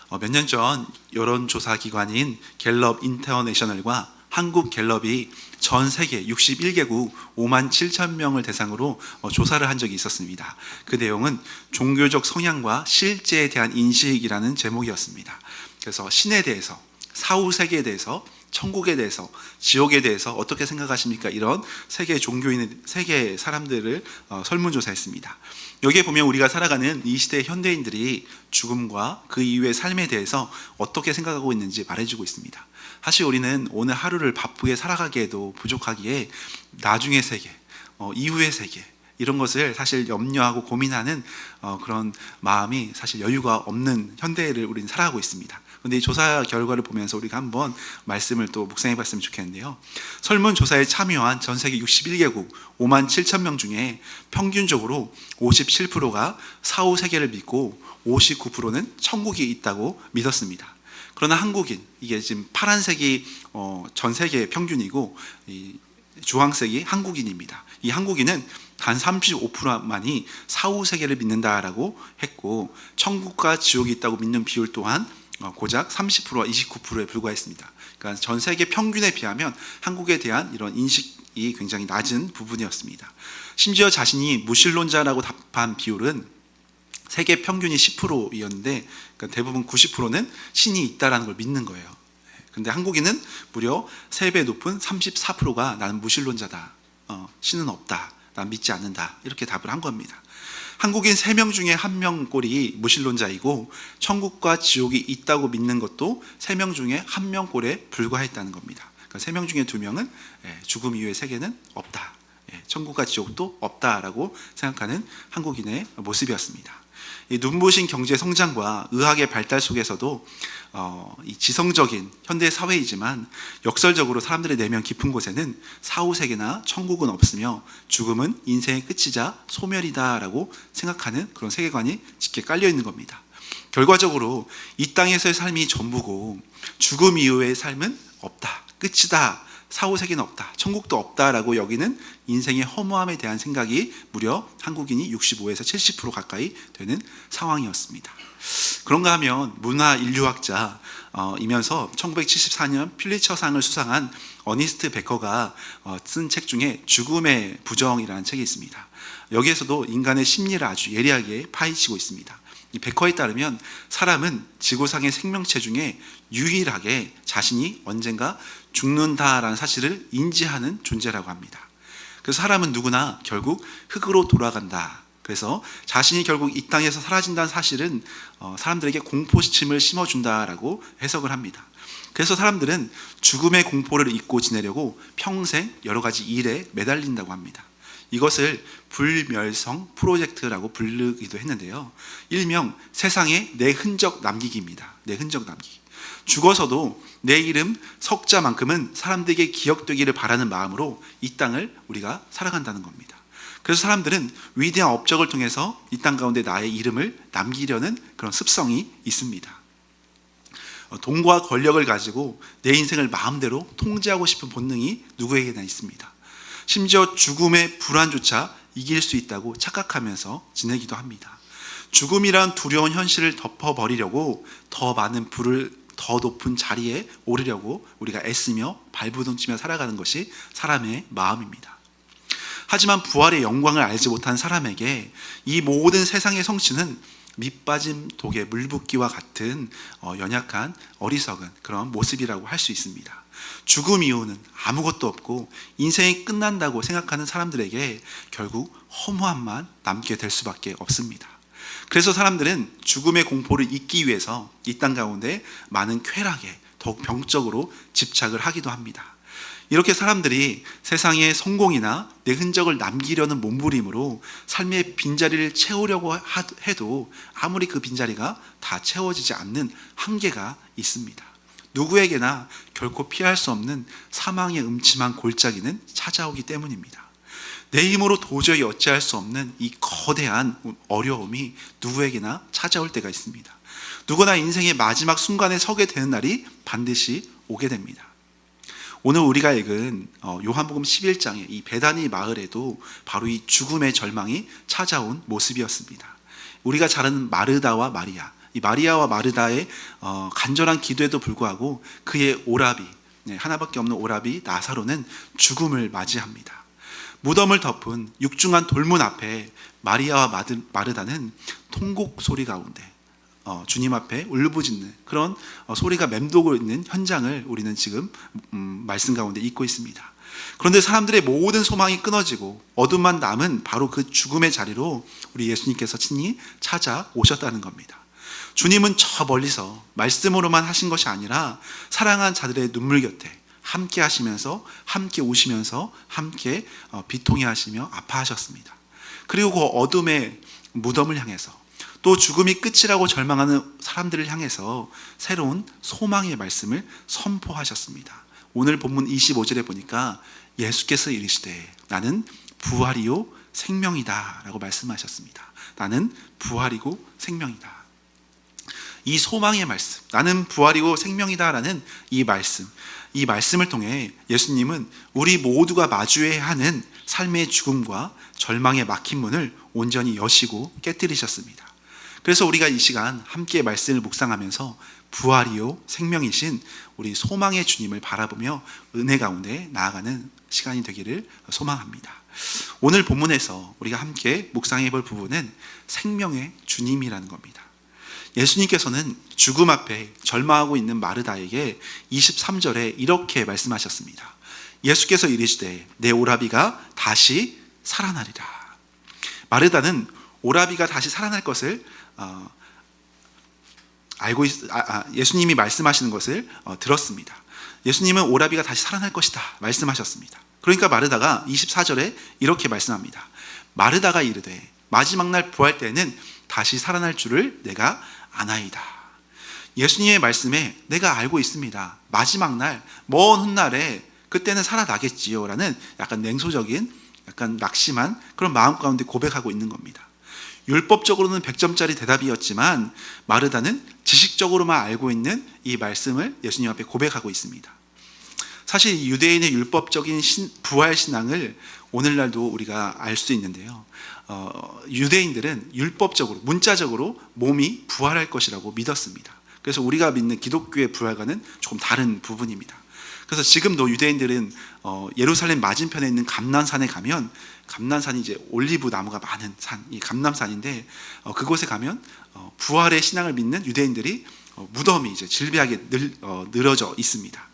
몇 년 전 여론조사 기관인 갤럽 인터내셔널과 한국 갤럽이 전 세계 61개국 5만 7천 명을 대상으로 조사를 한 적이 있었습니다. 그 내용은 종교적 성향과 실제에 대한 인식이라는 제목이었습니다. 그래서 신에 대해서, 사후 세계에 대해서, 천국에 대해서, 지옥에 대해서 어떻게 생각하십니까? 이런 세계 종교인, 세계 사람들을 설문조사했습니다. 여기에 보면 우리가 살아가는 이 시대의 현대인들이 죽음과 그 이후의 삶에 대해서 어떻게 생각하고 있는지 말해주고 있습니다. 사실 우리는 오늘 하루를 바쁘게 살아가기에도 부족하기에 나중의 세계, 이후의 세계, 이런 것을 사실 염려하고 고민하는 그런 마음이 사실 여유가 없는 현대를 우리는 살아가고 있습니다. 그런데 이 조사 결과를 보면서 우리가 한번 말씀을 또 묵상해 봤으면 좋겠는데요. 설문조사에 참여한 전 세계 61개국 5만 7천 명 중에 평균적으로 57%가 사후 세계를 믿고 59%는 천국이 있다고 믿었습니다. 그러나 한국인, 이게 지금 파란색이 전 세계 평균이고 이 주황색이 한국인입니다. 이 한국인은 단 35%만이 사후 세계를 믿는다라고 했고, 천국과 지옥이 있다고 믿는 비율 또한 고작 30%와 29%에 불과했습니다. 그러니까 전 세계 평균에 비하면 한국에 대한 이런 인식이 굉장히 낮은 부분이었습니다. 심지어 자신이 무신론자라고 답한 비율은 세계 평균이 10%였는데 그러니까 대부분 90%는 신이 있다라는 걸 믿는 거예요. 그런데 한국인은 무려 3배 높은 34%가 나는 무신론자다, 신은 없다, 난 믿지 않는다, 이렇게 답을 한 겁니다. 한국인 3명 중에 1명 꼴이 무신론자이고 천국과 지옥이 있다고 믿는 것도 3명 중에 1명 꼴에 불과했다는 겁니다. 그러니까 3명 중에 2명은 죽음 이후의 세계는 없다, 천국과 지옥도 없다라고 생각하는 한국인의 모습이었습니다. 이 눈부신 경제 성장과 의학의 발달 속에서도 이 지성적인 현대 사회이지만 역설적으로 사람들의 내면 깊은 곳에는 사후 세계나 천국은 없으며 죽음은 인생의 끝이자 소멸이다라고 생각하는 그런 세계관이 짙게 깔려 있는 겁니다. 결과적으로 이 땅에서의 삶이 전부고 죽음 이후의 삶은 없다, 끝이다, 사후 세계는 없다, 천국도 없다라고 여기는 인생의 허무함에 대한 생각이 무려 한국인이 65에서 70% 가까이 되는 상황이었습니다. 그런가 하면 문화인류학자이면서 1974년 필리처상을 수상한 어니스트 베커가 쓴 책 중에 죽음의 부정이라는 책이 있습니다. 여기에서도 인간의 심리를 아주 예리하게 파헤치고 있습니다. 이 베커에 따르면 사람은 지구상의 생명체 중에 유일하게 자신이 언젠가 죽는다라는 사실을 인지하는 존재라고 합니다. 그래서 사람은 누구나 결국 흙으로 돌아간다. 그래서 자신이 결국 이 땅에서 사라진다는 사실은 사람들에게 공포심을 심어준다라고 해석을 합니다. 그래서 사람들은 죽음의 공포를 잊고 지내려고 평생 여러 가지 일에 매달린다고 합니다. 이것을 불멸성 프로젝트라고 부르기도 했는데요. 일명 세상에 내 흔적 남기기입니다. 내 흔적 남기기. 죽어서도 내 이름 석자만큼은 사람들에게 기억되기를 바라는 마음으로 이 땅을 우리가 살아간다는 겁니다. 그래서 사람들은 위대한 업적을 통해서 이 땅 가운데 나의 이름을 남기려는 그런 습성이 있습니다. 돈과 권력을 가지고 내 인생을 마음대로 통제하고 싶은 본능이 누구에게나 있습니다. 심지어 죽음의 불안조차 이길 수 있다고 착각하면서 지내기도 합니다. 죽음이란 두려운 현실을 덮어버리려고 더 많은 부를 더 높은 자리에 오르려고 우리가 애쓰며 발부둥치며 살아가는 것이 사람의 마음입니다. 하지만 부활의 영광을 알지 못한 사람에게 이 모든 세상의 성취는 밑빠진 독에 물 붓기와 같은 연약한 어리석은 그런 모습이라고 할 수 있습니다. 죽음 이후는 아무것도 없고 인생이 끝난다고 생각하는 사람들에게 결국 허무함만 남게 될 수밖에 없습니다. 그래서 사람들은 죽음의 공포를 잊기 위해서 이 땅 가운데 많은 쾌락에 더욱 병적으로 집착을 하기도 합니다. 이렇게 사람들이 세상의 성공이나 내 흔적을 남기려는 몸부림으로 삶의 빈자리를 채우려고 해도 아무리 그 빈자리가 다 채워지지 않는 한계가 있습니다. 누구에게나 결코 피할 수 없는 사망의 음침한 골짜기는 찾아오기 때문입니다. 내 힘으로 도저히 어찌할 수 없는 이 거대한 어려움이 누구에게나 찾아올 때가 있습니다. 누구나 인생의 마지막 순간에 서게 되는 날이 반드시 오게 됩니다. 오늘 우리가 읽은 요한복음 11장의 이 베다니 마을에도 바로 이 죽음의 절망이 찾아온 모습이었습니다. 우리가 잘 아는 마르다와 마리아, 이 마리아와 마르다의 간절한 기도에도 불구하고 그의 오라비, 하나밖에 없는 오라비 나사로는 죽음을 맞이합니다. 무덤을 덮은 육중한 돌문 앞에 마리아와 마르다는 통곡 소리 가운데 주님 앞에 울부짖는 그런 소리가 맴돌고 있는 현장을 우리는 지금 말씀 가운데 읽고 있습니다. 그런데 사람들의 모든 소망이 끊어지고 어둠만 남은 바로 그 죽음의 자리로 우리 예수님께서 친히 찾아오셨다는 겁니다. 주님은 저 멀리서 말씀으로만 하신 것이 아니라 사랑한 자들의 눈물 곁에 함께 하시면서 함께 우시면서 함께 비통해 하시며 아파하셨습니다. 그리고 그 어둠의 무덤을 향해서 또 죽음이 끝이라고 절망하는 사람들을 향해서 새로운 소망의 말씀을 선포하셨습니다. 오늘 본문 25절에 보니까 예수께서 이르시되 나는 부활이요 생명이다 라고 말씀하셨습니다. 나는 부활이고 생명이다. 이 소망의 말씀, 나는 부활이고 생명이다 라는 이 말씀을 통해 예수님은 우리 모두가 마주해야 하는 삶의 죽음과 절망의 막힌 문을 온전히 여시고 깨뜨리셨습니다. 그래서 우리가 이 시간 함께 말씀을 묵상하면서 부활이요 생명이신 우리 소망의 주님을 바라보며 은혜 가운데 나아가는 시간이 되기를 소망합니다. 오늘 본문에서 우리가 함께 묵상해 볼 부분은 생명의 주님이라는 겁니다. 예수님께서는 죽음 앞에 절망하고 있는 마르다에게 23절에 이렇게 말씀하셨습니다. 예수께서 이르시되 내 오라비가 다시 살아나리라. 마르다는 오라비가 다시 살아날 것을 예수님이 말씀하시는 것을 들었습니다. 예수님은 오라비가 다시 살아날 것이다 말씀하셨습니다. 그러니까 마르다가 24절에 이렇게 말씀합니다. 마르다가 이르되 마지막 날 부활 때에는 다시 살아날 줄을 내가 아나이다. 예수님의 말씀에 내가 알고 있습니다. 마지막 날, 먼 훗날에 그때는 살아나겠지요 라는 약간 냉소적인, 약간 낙심한 그런 마음 가운데 고백하고 있는 겁니다. 율법적으로는 100점짜리 대답이었지만 마르다는 지식적으로만 알고 있는 이 말씀을 예수님 앞에 고백하고 있습니다. 사실 유대인의 율법적인 부활 신앙을 오늘날도 우리가 알 수 있는데요. 유대인들은 율법적으로, 문자적으로 몸이 부활할 것이라고 믿었습니다. 그래서 우리가 믿는 기독교의 부활과는 조금 다른 부분입니다. 그래서 지금도 유대인들은 예루살렘 맞은편에 있는 감람산에 가면, 감람산이 이제 올리브 나무가 많은 산, 이 감람산인데 그곳에 가면 부활의 신앙을 믿는 유대인들이 무덤이 이제 질비하게 늘어져 있습니다.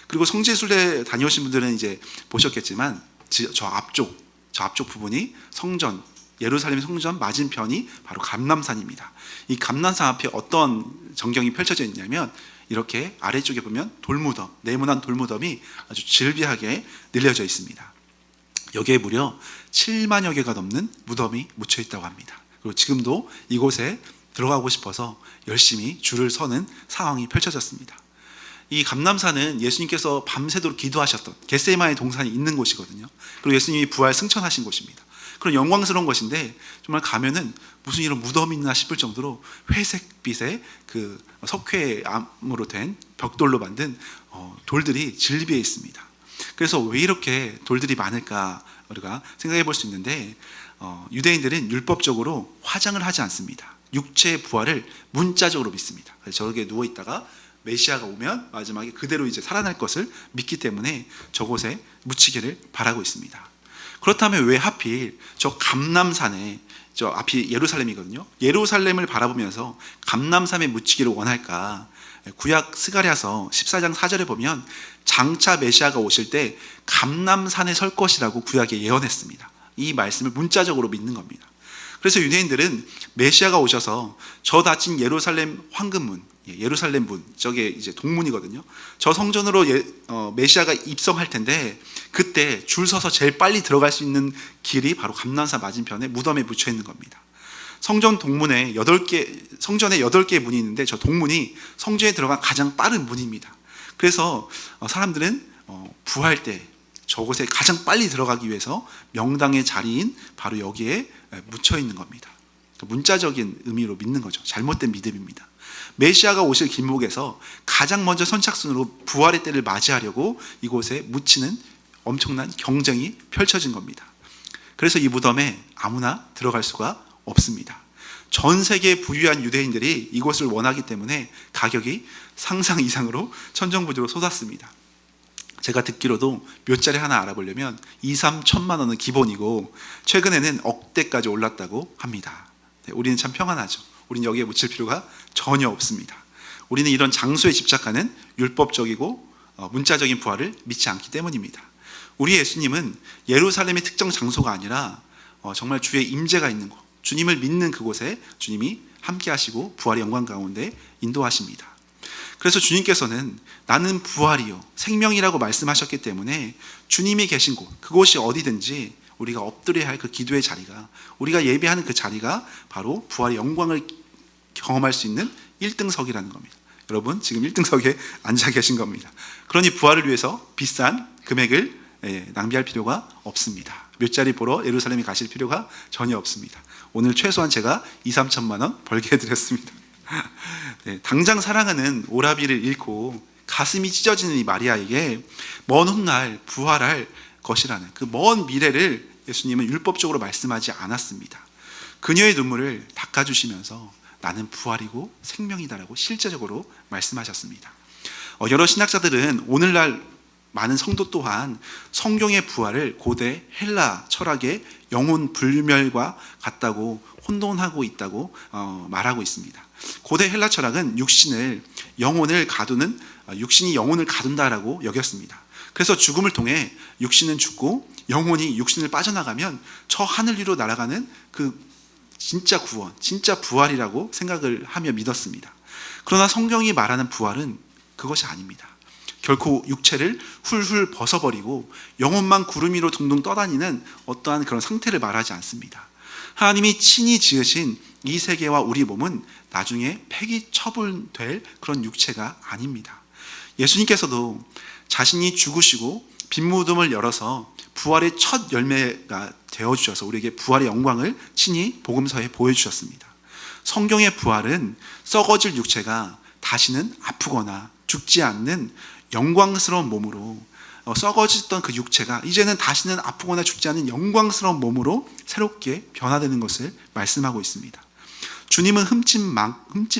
그리고 성지순례 다녀오신 분들은 이제 보셨겠지만 저 앞쪽 부분이 성전, 예루살렘 성전 맞은편이 바로 감람산입니다. 이 감람산 앞에 어떤 전경이 펼쳐져 있냐면 이렇게 아래쪽에 보면 돌무덤, 네모난 돌무덤이 아주 질비하게 늘려져 있습니다. 여기에 무려 7만여 개가 넘는 무덤이 묻혀 있다고 합니다. 그리고 지금도 이곳에 들어가고 싶어서 열심히 줄을 서는 상황이 펼쳐졌습니다. 이 감람산은 예수님께서 밤새도록 기도하셨던 겟세마네 동산이 있는 곳이거든요. 그리고 예수님이 부활 승천하신 곳입니다. 그런 영광스러운 것인데 정말 가면은 무슨 이런 무덤이 있나 싶을 정도로 회색빛의 그 석회암으로 된 벽돌로 만든 돌들이 질비해 있습니다. 그래서 왜 이렇게 돌들이 많을까 우리가 생각해 볼 수 있는데 유대인들은 율법적으로 화장을 하지 않습니다. 육체의 부활을 문자적으로 믿습니다. 그래서 저렇게 누워 있다가 메시아가 오면 마지막에 그대로 이제 살아날 것을 믿기 때문에 저곳에 묻히기를 바라고 있습니다. 그렇다면 왜 하필 저 감람산에, 저 앞이 예루살렘이거든요. 예루살렘을 바라보면서 감람산에 묻히기를 원할까? 구약 스가랴서 14장 4절에 보면 장차 메시아가 오실 때 감람산에 설 것이라고 구약에 예언했습니다. 이 말씀을 문자적으로 믿는 겁니다. 그래서 유대인들은 메시아가 오셔서 저 닫힌 예루살렘 황금문, 예루살렘 문, 저게 이제 동문이거든요. 저 성전으로 메시아가 입성할 텐데 그때 줄 서서 제일 빨리 들어갈 수 있는 길이 바로 감람산 맞은편에 무덤에 묻혀 있는 겁니다. 성전 동문에 성전에 8개의 문이 있는데 저 동문이 성전에 들어간 가장 빠른 문입니다. 그래서 사람들은 부활 때 저곳에 가장 빨리 들어가기 위해서 명당의 자리인 바로 여기에 묻혀 있는 겁니다. 문자적인 의미로 믿는 거죠. 잘못된 믿음입니다. 메시아가 오실 길목에서 가장 먼저 선착순으로 부활의 때를 맞이하려고 이곳에 묻히는 엄청난 경쟁이 펼쳐진 겁니다. 그래서 이 무덤에 아무나 들어갈 수가 없습니다. 전 세계 부유한 유대인들이 이곳을 원하기 때문에 가격이 상상 이상으로 천정부지로 솟았습니다. 제가 듣기로도 묘자리 하나 알아보려면 2, 3천만 원은 기본이고 최근에는 억대까지 올랐다고 합니다. 우리는 참 평안하죠. 우리는 여기에 묻힐 필요가 전혀 없습니다. 우리는 이런 장소에 집착하는 율법적이고 문자적인 부활을 믿지 않기 때문입니다. 우리 예수님은 예루살렘의 특정 장소가 아니라 정말 주의 임재가 있는 곳, 주님을 믿는 그곳에 주님이 함께 하시고 부활의 영광 가운데 인도하십니다. 그래서 주님께서는 나는 부활이요 생명이라고 말씀하셨기 때문에 주님이 계신 곳, 그곳이 어디든지 우리가 엎드려야 할 그 기도의 자리가, 우리가 예배하는 그 자리가 바로 부활의 영광을 경험할 수 있는 1등석이라는 겁니다. 여러분 지금 1등석에 앉아 계신 겁니다. 그러니 부활을 위해서 비싼 금액을 낭비할 필요가 없습니다. 묘자리 보러 예루살렘에 가실 필요가 전혀 없습니다. 오늘 최소한 제가 2, 3천만 원 벌게 해드렸습니다. 네, 당장 사랑하는 오라비를 잃고 가슴이 찢어지는 이 마리아에게 먼 훗날 부활할 것이라는 그 먼 미래를 예수님은 율법적으로 말씀하지 않았습니다. 그녀의 눈물을 닦아주시면서 나는 부활이고 생명이다라고 실제적으로 말씀하셨습니다. 여러 신학자들은 오늘날 많은 성도 또한 성경의 부활을 고대 헬라 철학의 영혼 불멸과 같다고 혼돈하고 있다고 말하고 있습니다. 고대 헬라 철학은 육신이 영혼을 가둔다라고 여겼습니다. 그래서 죽음을 통해 육신은 죽고 영혼이 육신을 빠져나가면 저 하늘 위로 날아가는 그 진짜 구원, 진짜 부활이라고 생각을 하며 믿었습니다. 그러나 성경이 말하는 부활은 그것이 아닙니다. 결코 육체를 훌훌 벗어버리고 영혼만 구름 위로 둥둥 떠다니는 어떠한 그런 상태를 말하지 않습니다. 하나님이 친히 지으신 이 세계와 우리 몸은 나중에 폐기 처분될 그런 육체가 아닙니다. 예수님께서도 자신이 죽으시고 빈무덤을 열어서 부활의 첫 열매가 되어주셔서 우리에게 부활의 영광을 친히 복음서에 보여주셨습니다. 성경의 부활은 썩어질 육체가 다시는 아프거나 죽지 않는 영광스러운 몸으로, 썩어졌던 그 육체가 이제는 다시는 아프거나 죽지 않는 영광스러운 몸으로 새롭게 변화되는 것을 말씀하고 있습니다. 주님은 흠집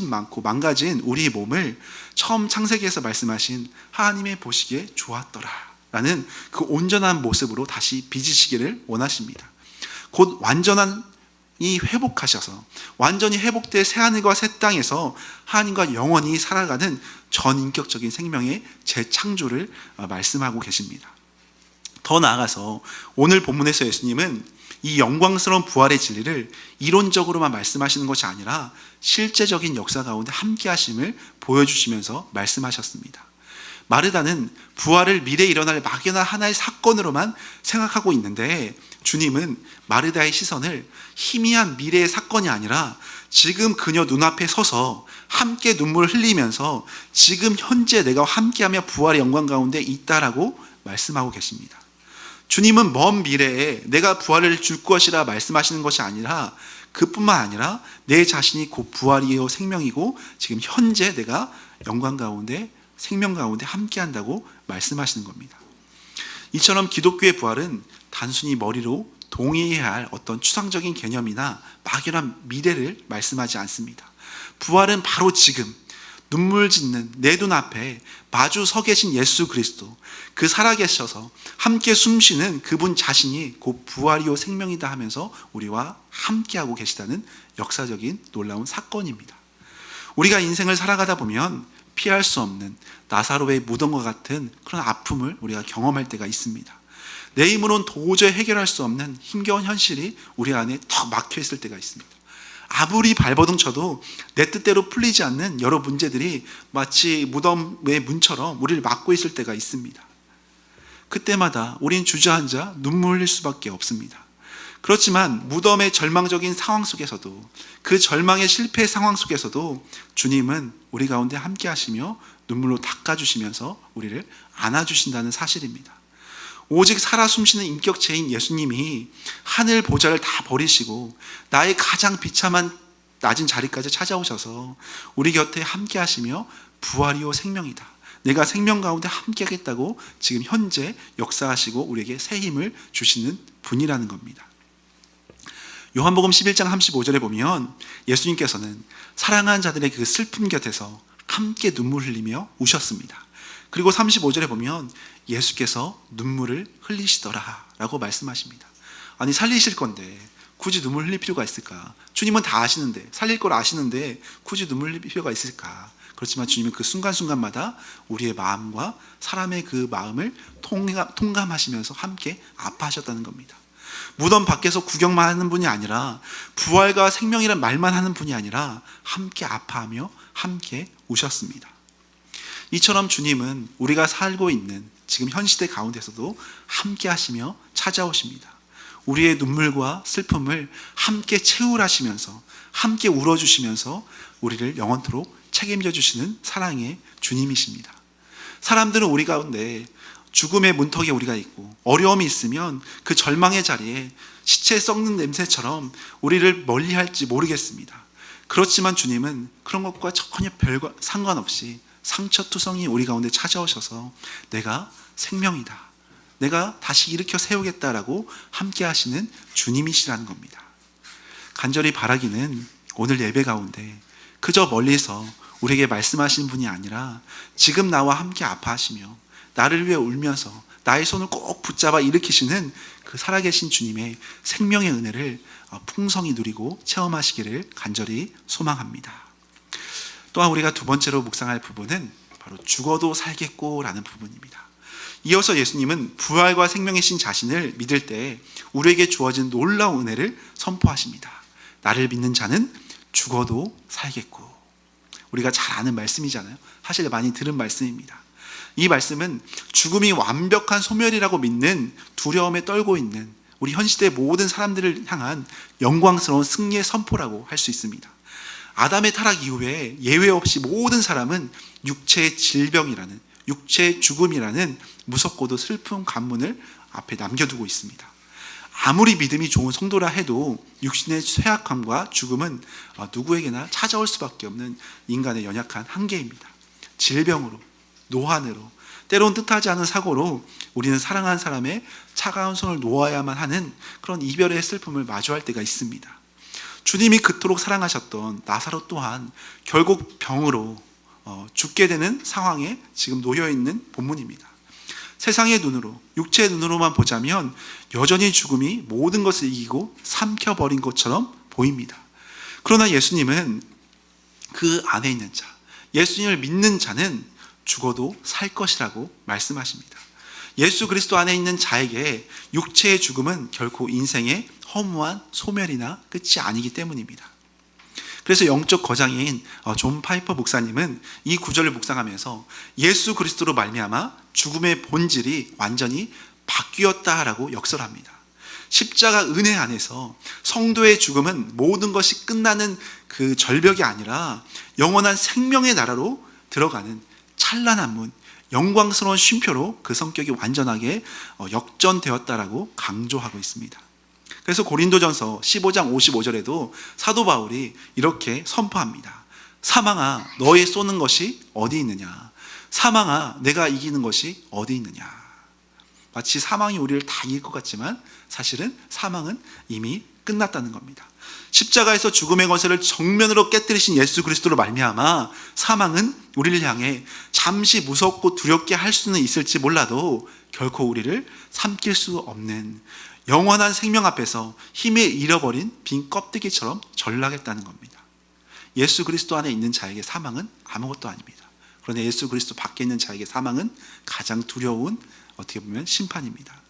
많고 망가진 우리 몸을 처음 창세기에서 말씀하신 하나님의 보시기에 좋았더라 라는 그 온전한 모습으로 다시 빚으시기를 원하십니다. 곧 완전히 회복하셔서 완전히 회복된 새하늘과 새 땅에서 하나님과 영원히 살아가는 전인격적인 생명의 재창조를 말씀하고 계십니다. 더 나아가서 오늘 본문에서 예수님은 이 영광스러운 부활의 진리를 이론적으로만 말씀하시는 것이 아니라 실제적인 역사 가운데 함께 하심을 보여주시면서 말씀하셨습니다. 마르다는 부활을 미래에 일어날 막연한 하나의 사건으로만 생각하고 있는데 주님은 마르다의 시선을 희미한 미래의 사건이 아니라 지금 그녀 눈앞에 서서 함께 눈물을 흘리면서 지금 현재 내가 함께하며 부활의 영광 가운데 있다라고 말씀하고 계십니다. 주님은 먼 미래에 내가 부활을 줄 것이라 말씀하시는 것이 아니라 그뿐만 아니라 내 자신이 곧 부활이요 생명이고 지금 현재 내가 영광 가운데 생명 가운데 함께한다고 말씀하시는 겁니다. 이처럼 기독교의 부활은 단순히 머리로 동의해야 할 어떤 추상적인 개념이나 막연한 미래를 말씀하지 않습니다. 부활은 바로 지금 눈물 짓는 내 눈앞에 마주 서 계신 예수 그리스도, 그 살아계셔서 함께 숨쉬는 그분 자신이 곧 부활이요 생명이다 하면서 우리와 함께하고 계시다는 역사적인 놀라운 사건입니다. 우리가 인생을 살아가다 보면 피할 수 없는 나사로의 무덤과 같은 그런 아픔을 우리가 경험할 때가 있습니다. 내 힘으로는 도저히 해결할 수 없는 힘겨운 현실이 우리 안에 턱 막혀 있을 때가 있습니다. 아무리 발버둥 쳐도 내 뜻대로 풀리지 않는 여러 문제들이 마치 무덤의 문처럼 우리를 막고 있을 때가 있습니다. 그때마다 우린 주저앉아 눈물 흘릴 수밖에 없습니다. 그렇지만 무덤의 절망적인 상황 속에서도, 그 절망의 실패 상황 속에서도 주님은 우리 가운데 함께 하시며 눈물로 닦아주시면서 우리를 안아주신다는 사실입니다. 오직 살아 숨쉬는 인격체인 예수님이 하늘 보좌를 다 버리시고 나의 가장 비참한 낮은 자리까지 찾아오셔서 우리 곁에 함께 하시며 부활이요 생명이다, 내가 생명 가운데 함께 하겠다고 지금 현재 역사하시고 우리에게 새 힘을 주시는 분이라는 겁니다. 요한복음 11장 35절에 보면 예수님께서는 사랑하는 자들의 그 슬픔 곁에서 함께 눈물 흘리며 우셨습니다. 그리고 35절에 보면 예수께서 눈물을 흘리시더라 라고 말씀하십니다. 아니, 살리실 건데 굳이 눈물 흘릴 필요가 있을까? 주님은 다 아시는데, 살릴 걸 아시는데 굳이 눈물 흘릴 필요가 있을까? 그렇지만 주님은 그 순간순간마다 우리의 마음과 사람의 그 마음을 통감하시면서 함께 아파하셨다는 겁니다. 무덤 밖에서 구경만 하는 분이 아니라, 부활과 생명이란 말만 하는 분이 아니라 함께 아파하며 함께 우셨습니다. 이처럼 주님은 우리가 살고 있는 지금 현 시대 가운데서도 함께 하시며 찾아오십니다. 우리의 눈물과 슬픔을 함께 채울하시면서, 함께 울어주시면서 우리를 영원토록 책임져 주시는 사랑의 주님이십니다. 사람들은 우리 가운데 죽음의 문턱에 우리가 있고 어려움이 있으면 그 절망의 자리에 시체 썩는 냄새처럼 우리를 멀리할지 모르겠습니다. 그렇지만 주님은 그런 것과 전혀 별과 상관없이 상처투성이 우리 가운데 찾아오셔서 내가 생명이다, 내가 다시 일으켜 세우겠다라고 함께 하시는 주님이시라는 겁니다. 간절히 바라기는 오늘 예배 가운데 그저 멀리서 우리에게 말씀하시는 분이 아니라 지금 나와 함께 아파하시며 나를 위해 울면서 나의 손을 꼭 붙잡아 일으키시는 그 살아계신 주님의 생명의 은혜를 풍성히 누리고 체험하시기를 간절히 소망합니다. 또한 우리가 두 번째로 묵상할 부분은 바로 죽어도 살겠고라는 부분입니다. 이어서 예수님은 부활과 생명이신 자신을 믿을 때 우리에게 주어진 놀라운 은혜를 선포하십니다. 나를 믿는 자는 죽어도 살겠고. 우리가 잘 아는 말씀이잖아요. 사실 많이 들은 말씀입니다. 이 말씀은 죽음이 완벽한 소멸이라고 믿는 두려움에 떨고 있는 우리 현 시대 모든 사람들을 향한 영광스러운 승리의 선포라고 할 수 있습니다. 아담의 타락 이후에 예외 없이 모든 사람은 육체의 질병이라는, 육체의 죽음이라는 무섭고도 슬픈 관문을 앞에 남겨두고 있습니다. 아무리 믿음이 좋은 성도라 해도 육신의 쇠약함과 죽음은 누구에게나 찾아올 수밖에 없는 인간의 연약한 한계입니다. 질병으로, 노환으로, 때론 뜻하지 않은 사고로 우리는 사랑하는 사람의 차가운 손을 놓아야만 하는 그런 이별의 슬픔을 마주할 때가 있습니다. 주님이 그토록 사랑하셨던 나사로 또한 결국 병으로 죽게 되는 상황에 지금 놓여있는 본문입니다. 세상의 눈으로, 육체의 눈으로만 보자면 여전히 죽음이 모든 것을 이기고 삼켜버린 것처럼 보입니다. 그러나 예수님은 그 안에 있는 자, 예수님을 믿는 자는 죽어도 살 것이라고 말씀하십니다. 예수 그리스도 안에 있는 자에게 육체의 죽음은 결코 인생의 허무한 소멸이나 끝이 아니기 때문입니다. 그래서 영적 거장인 존 파이퍼 목사님은 이 구절을 묵상하면서 예수 그리스도로 말미암아 죽음의 본질이 완전히 바뀌었다라고 역설합니다. 십자가 은혜 안에서 성도의 죽음은 모든 것이 끝나는 그 절벽이 아니라 영원한 생명의 나라로 들어가는 찬란한 문, 영광스러운 쉼표로 그 성격이 완전하게 역전되었다라고 강조하고 있습니다. 그래서 고린도전서 15장 55절에도 사도 바울이 이렇게 선포합니다. 사망아, 너의 쏘는 것이 어디 있느냐? 사망아, 내가 이기는 것이 어디 있느냐? 마치 사망이 우리를 다 이길 것 같지만 사실은 사망은 이미 끝났다는 겁니다. 십자가에서 죽음의 권세를 정면으로 깨뜨리신 예수 그리스도로 말미암아 사망은 우리를 향해 잠시 무섭고 두렵게 할 수는 있을지 몰라도 결코 우리를 삼킬 수 없는 영원한 생명 앞에서 힘을 잃어버린 빈 껍데기처럼 전락했다는 겁니다. 예수 그리스도 안에 있는 자에게 사망은 아무것도 아닙니다. 그런데 예수 그리스도 밖에 있는 자에게 사망은 가장 두려운, 어떻게 보면 심판입니다.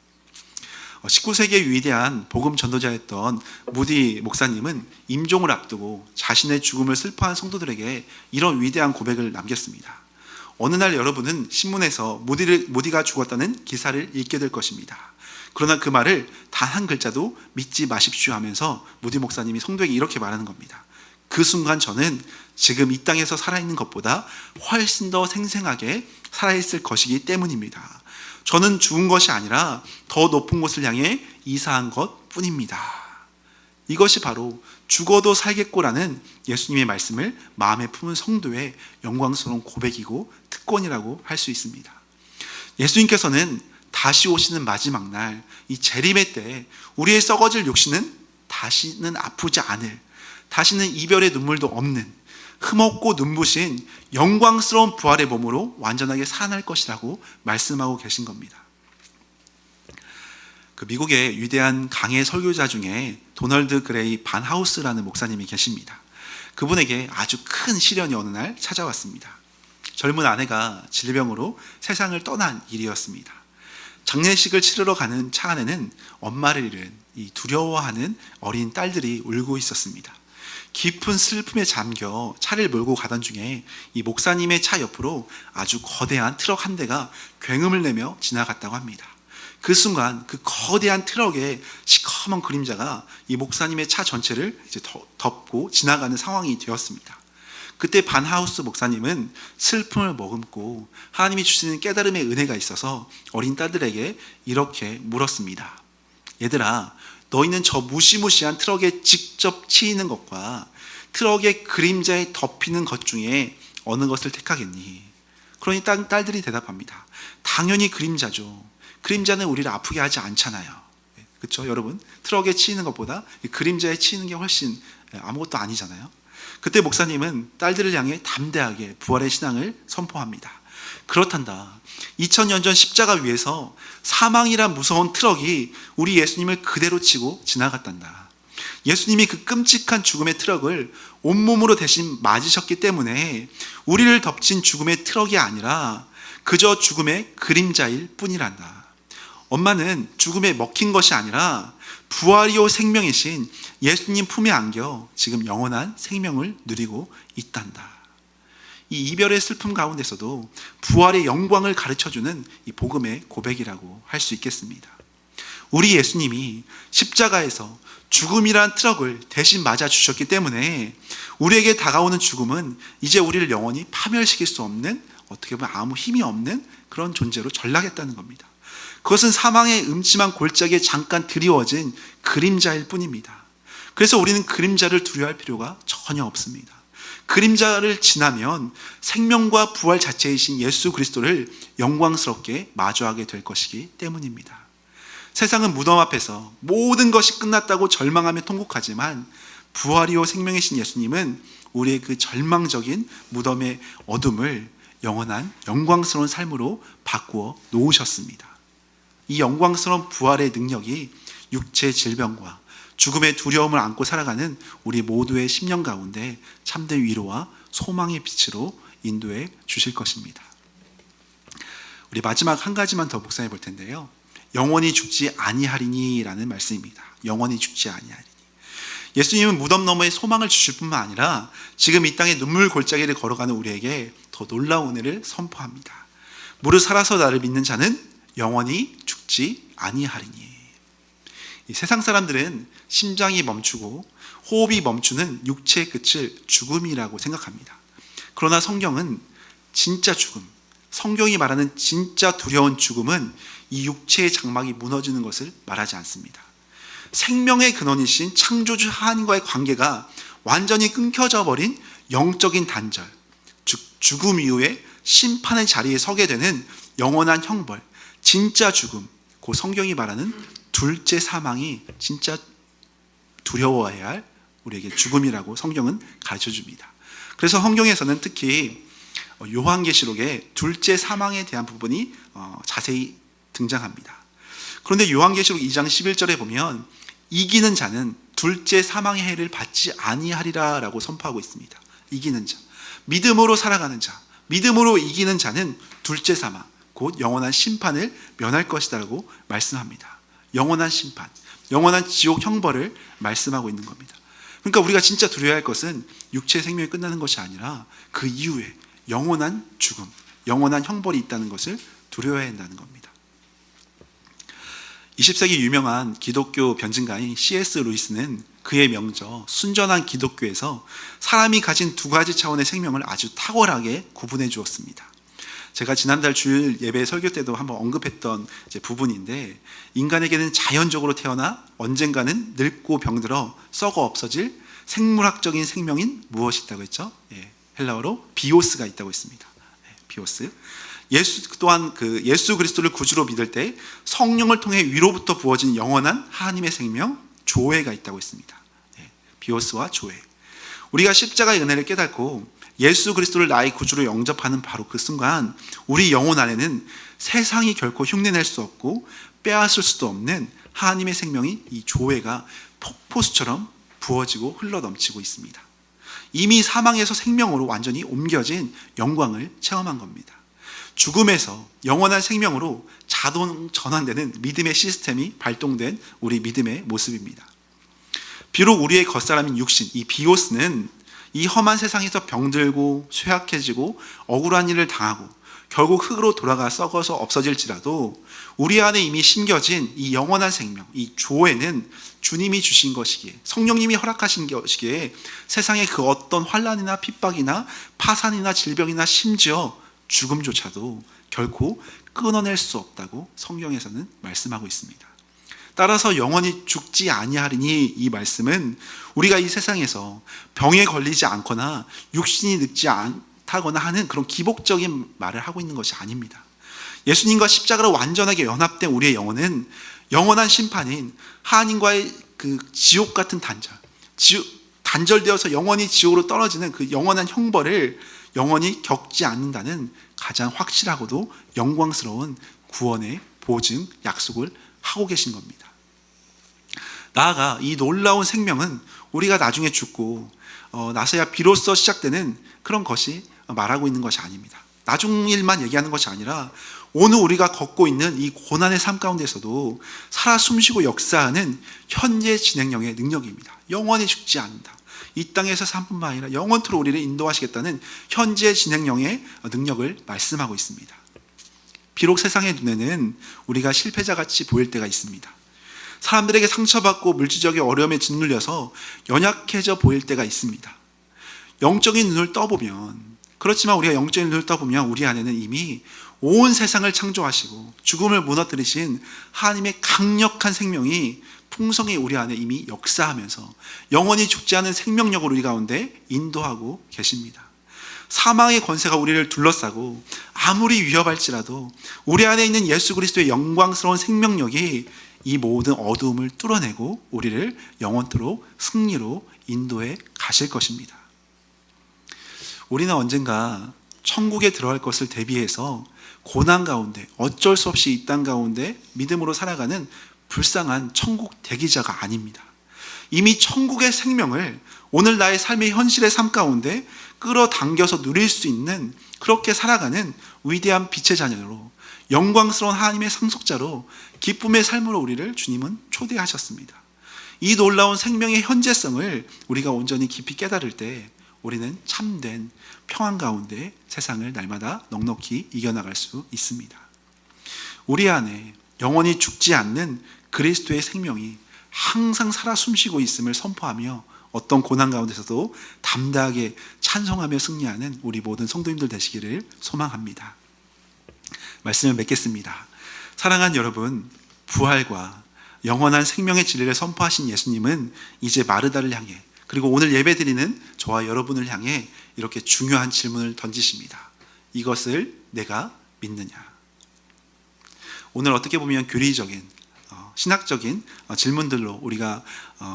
19세기의 위대한 복음 전도자였던 무디 목사님은 임종을 앞두고 자신의 죽음을 슬퍼한 성도들에게 이런 위대한 고백을 남겼습니다. 어느 날 여러분은 신문에서 무디가 죽었다는 기사를 읽게 될 것입니다. 그러나 그 말을 단 한 글자도 믿지 마십시오 하면서 무디 목사님이 성도에게 이렇게 말하는 겁니다. 그 순간 저는 지금 이 땅에서 살아있는 것보다 훨씬 더 생생하게 살아있을 것이기 때문입니다. 저는 죽은 것이 아니라 더 높은 곳을 향해 이사한 것 뿐입니다. 이것이 바로 죽어도 살겠고라는 예수님의 말씀을 마음에 품은 성도의 영광스러운 고백이고 특권이라고 할 수 있습니다. 예수님께서는 다시 오시는 마지막 날, 이 재림의 때 우리의 썩어질 육신은 다 다시는 아프지 않을, 다시는 이별의 눈물도 없는 흠없고 눈부신 영광스러운 부활의 몸으로 완전하게 살아날 것이라고 말씀하고 계신 겁니다. 그 미국의 위대한 강해 설교자 중에 도널드 그레이 반하우스라는 목사님이 계십니다. 그분에게 아주 큰 시련이 어느 날 찾아왔습니다. 젊은 아내가 질병으로 세상을 떠난 일이었습니다. 장례식을 치르러 가는 차 안에는 엄마를 잃은 이 두려워하는 어린 딸들이 울고 있었습니다. 깊은 슬픔에 잠겨 차를 몰고 가던 중에 이 목사님의 차 옆으로 아주 거대한 트럭 한 대가 굉음을 내며 지나갔다고 합니다. 그 순간 그 거대한 트럭의 시커먼 그림자가 이 목사님의 차 전체를 이제 덮고 지나가는 상황이 되었습니다. 그때 반하우스 목사님은 슬픔을 머금고 하나님이 주시는 깨달음의 은혜가 있어서 어린 딸들에게 이렇게 물었습니다. 얘들아, 너희는 저 무시무시한 트럭에 직접 치이는 것과 트럭의 그림자에 덮이는 것 중에 어느 것을 택하겠니? 그러니 딸들이 대답합니다. 당연히 그림자죠. 그림자는 우리를 아프게 하지 않잖아요. 그렇죠, 여러분? 트럭에 치이는 것보다 그림자에 치이는 게 훨씬 아무것도 아니잖아요. 그때 목사님은 딸들을 향해 담대하게 부활의 신앙을 선포합니다. 그렇단다. 2000년 전 십자가 위에서 사망이란 무서운 트럭이 우리 예수님을 그대로 치고 지나갔단다. 예수님이 그 끔찍한 죽음의 트럭을 온몸으로 대신 맞으셨기 때문에 우리를 덮친 죽음의 트럭이 아니라 그저 죽음의 그림자일 뿐이란다. 엄마는 죽음에 먹힌 것이 아니라 부활이요 생명이신 예수님 품에 안겨 지금 영원한 생명을 누리고 있단다. 이 이별의 슬픔 가운데서도 부활의 영광을 가르쳐주는 이 복음의 고백이라고 할 수 있겠습니다. 우리 예수님이 십자가에서 죽음이란 트럭을 대신 맞아주셨기 때문에 우리에게 다가오는 죽음은 이제 우리를 영원히 파멸시킬 수 없는, 어떻게 보면 아무 힘이 없는 그런 존재로 전락했다는 겁니다. 그것은 사망의 음침한 골짜기에 잠깐 드리워진 그림자일 뿐입니다. 그래서 우리는 그림자를 두려워할 필요가 전혀 없습니다. 그림자를 지나면 생명과 부활 자체이신 예수 그리스도를 영광스럽게 마주하게 될 것이기 때문입니다. 세상은 무덤 앞에서 모든 것이 끝났다고 절망하며 통곡하지만 부활이요 생명이신 예수님은 우리의 그 절망적인 무덤의 어둠을 영원한 영광스러운 삶으로 바꾸어 놓으셨습니다. 이 영광스러운 부활의 능력이 육체의 질병과 죽음의 두려움을 안고 살아가는 우리 모두의 심령 가운데 참된 위로와 소망의 빛으로 인도해 주실 것입니다. 우리 마지막 한 가지만 더 묵상해 볼 텐데요. 영원히 죽지 아니하리니 라는 말씀입니다. 영원히 죽지 아니하리니. 예수님은 무덤 너머에 소망을 주실 뿐만 아니라 지금 이 땅의 눈물 골짜기를 걸어가는 우리에게 더 놀라운 은혜를 선포합니다. 무릇 살아서 나를 믿는 자는 영원히 죽지 아니하리니. 이 세상 사람들은 심장이 멈추고 호흡이 멈추는 육체의 끝을 죽음이라고 생각합니다. 그러나 성경은 진짜 죽음, 성경이 말하는 진짜 두려운 죽음은 이 육체의 장막이 무너지는 것을 말하지 않습니다. 생명의 근원이신 창조주 하나님과의 관계가 완전히 끊겨져 버린 영적인 단절, 즉 죽음 이후에 심판의 자리에 서게 되는 영원한 형벌, 진짜 죽음, 그 성경이 말하는 둘째 사망이 진짜 두려워해야 할 우리에게 죽음이라고 성경은 가르쳐 줍니다. 그래서 성경에서는 특히 요한계시록에 둘째 사망에 대한 부분이 자세히 등장합니다. 그런데 요한계시록 2장 11절에 보면 이기는 자는 둘째 사망의 해를 받지 아니하리라 라고 선포하고 있습니다. 이기는 자, 믿음으로 살아가는 자, 믿음으로 이기는 자는 둘째 사망, 곧 영원한 심판을 면할 것이다라고 말씀합니다. 영원한 심판, 영원한 지옥 형벌을 말씀하고 있는 겁니다. 그러니까 우리가 진짜 두려워할 것은 육체의 생명이 끝나는 것이 아니라 그 이후에 영원한 죽음, 영원한 형벌이 있다는 것을 두려워해야 한다는 겁니다. 20세기 유명한 기독교 변증가인 C.S. 루이스는 그의 명저 순전한 기독교에서 사람이 가진 두 가지 차원의 생명을 아주 탁월하게 구분해 주었습니다. 제가 지난달 주일 예배 설교 때도 한번 언급했던 부분인데, 인간에게는 자연적으로 태어나 언젠가는 늙고 병들어 썩어 없어질 생물학적인 생명인 무엇이 있다고 했죠? 헬라어로 비오스가 있다고 했습니다. 비오스. 예수 또한 예수 그리스도를 구주로 믿을 때 성령을 통해 위로부터 부어진 영원한 하나님의 생명, 조회가 있다고 했습니다. 비오스와 조회. 우리가 십자가의 은혜를 깨닫고 예수 그리스도를 나의 구주로 영접하는 바로 그 순간 우리 영혼 안에는 세상이 결코 흉내낼 수 없고 빼앗을 수도 없는 하나님의 생명이, 이 조회가 폭포수처럼 부어지고 흘러넘치고 있습니다. 이미 사망에서 생명으로 완전히 옮겨진 영광을 체험한 겁니다. 죽음에서 영원한 생명으로 자동 전환되는 믿음의 시스템이 발동된 우리 믿음의 모습입니다. 비록 우리의 겉사람인 육신, 이 비오스는 이 험한 세상에서 병들고 쇠약해지고 억울한 일을 당하고 결국 흙으로 돌아가 썩어서 없어질지라도 우리 안에 이미 심겨진 이 영원한 생명, 이 조회는 주님이 주신 것이기에, 성령님이 허락하신 것이기에 세상의 그 어떤 환난이나 핍박이나 파산이나 질병이나 심지어 죽음조차도 결코 끊어낼 수 없다고 성경에서는 말씀하고 있습니다. 따라서 영원히 죽지 아니하리니, 이 말씀은 우리가 이 세상에서 병에 걸리지 않거나 육신이 늙지 않다거나 하는 그런 기복적인 말을 하고 있는 것이 아닙니다. 예수님과 십자가로 완전하게 연합된 우리의 영혼은 영원한 심판인 하나님과의 그 지옥 같은 단절되어서 영원히 지옥으로 떨어지는 그 영원한 형벌을 영원히 겪지 않는다는 가장 확실하고도 영광스러운 구원의 보증, 약속을 하고 계신 겁니다. 나아가 이 놀라운 생명은 우리가 나중에 죽고 나서야 비로소 시작되는 그런 것이 말하고 있는 것이 아닙니다. 나중 일만 얘기하는 것이 아니라 오늘 우리가 걷고 있는 이 고난의 삶 가운데서도 살아 숨쉬고 역사하는 현재 진행령의 능력입니다. 영원히 죽지 않는다. 이 땅에서 삶뿐만 아니라 영원토록 우리를 인도하시겠다는 현재 진행령의 능력을 말씀하고 있습니다. 비록 세상의 눈에는 우리가 실패자같이 보일 때가 있습니다. 사람들에게 상처받고 물질적인 어려움에 짓눌려서 연약해져 보일 때가 있습니다. 영적인 눈을 떠보면, 그렇지만 우리가 영적인 눈을 떠보면 우리 안에는 이미 온 세상을 창조하시고 죽음을 무너뜨리신 하나님의 강력한 생명이 풍성히 우리 안에 이미 역사하면서 영원히 죽지 않은 생명력을 우리 가운데 인도하고 계십니다. 사망의 권세가 우리를 둘러싸고 아무리 위협할지라도 우리 안에 있는 예수 그리스도의 영광스러운 생명력이 이 모든 어두움을 뚫어내고 우리를 영원토록 승리로 인도해 가실 것입니다. 우리는 언젠가 천국에 들어갈 것을 대비해서 고난 가운데, 어쩔 수 없이 이 땅 가운데 믿음으로 살아가는 불쌍한 천국 대기자가 아닙니다. 이미 천국의 생명을 오늘 나의 삶의 현실의 삶 가운데 끌어당겨서 누릴 수 있는, 그렇게 살아가는 위대한 빛의 자녀로, 영광스러운 하나님의 상속자로, 기쁨의 삶으로 우리를 주님은 초대하셨습니다. 이 놀라운 생명의 현재성을 우리가 온전히 깊이 깨달을 때 우리는 참된 평안 가운데 세상을 날마다 넉넉히 이겨나갈 수 있습니다. 우리 안에 영원히 죽지 않는 그리스도의 생명이 항상 살아 숨쉬고 있음을 선포하며 어떤 고난 가운데서도 담대하게 찬송하며 승리하는 우리 모든 성도님들 되시기를 소망합니다. 말씀을 맺겠습니다. 사랑하는 여러분, 부활과 영원한 생명의 진리를 선포하신 예수님은 이제 마르다를 향해, 그리고 오늘 예배드리는 저와 여러분을 향해 이렇게 중요한 질문을 던지십니다. 이것을 내가 믿느냐? 오늘 어떻게 보면 교리적인 신학적인 질문들로 우리가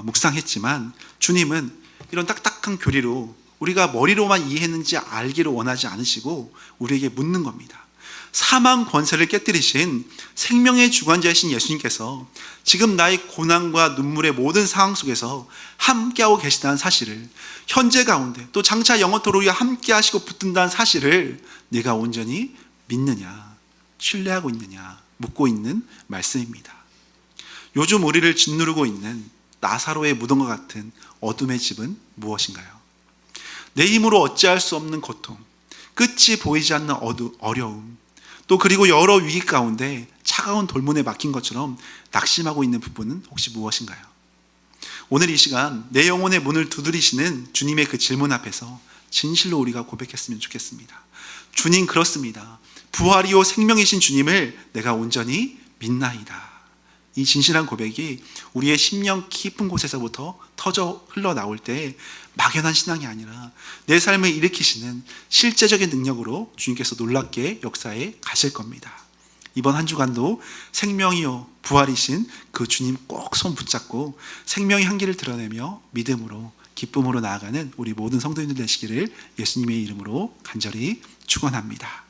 묵상했지만 주님은 이런 딱딱한 교리로 우리가 머리로만 이해했는지 알기를 원하지 않으시고 우리에게 묻는 겁니다. 사망 권세를 깨뜨리신 생명의 주관자이신 예수님께서 지금 나의 고난과 눈물의 모든 상황 속에서 함께하고 계시다는 사실을, 현재 가운데 또 장차 영원토록 우리가 함께하시고 붙든다는 사실을 내가 온전히 믿느냐, 신뢰하고 있느냐 묻고 있는 말씀입니다. 요즘 우리를 짓누르고 있는 나사로의 무덤과 같은 어둠의 집은 무엇인가요? 내 힘으로 어찌할 수 없는 고통, 끝이 보이지 않는 어려움, 또 그리고 여러 위기 가운데 차가운 돌문에 막힌 것처럼 낙심하고 있는 부분은 혹시 무엇인가요? 오늘 이 시간 내 영혼의 문을 두드리시는 주님의 그 질문 앞에서 진실로 우리가 고백했으면 좋겠습니다. 주님, 그렇습니다. 부활이요 생명이신 주님을 내가 온전히 믿나이다. 이 진실한 고백이 우리의 심령 깊은 곳에서부터 터져 흘러나올 때 막연한 신앙이 아니라 내 삶을 일으키시는 실제적인 능력으로 주님께서 놀랍게 역사해 가실 겁니다. 이번 한 주간도 생명이요 부활이신 그 주님 꼭 손 붙잡고 생명의 향기를 드러내며 믿음으로 기쁨으로 나아가는 우리 모든 성도님들 되시기를 예수님의 이름으로 간절히 축원합니다.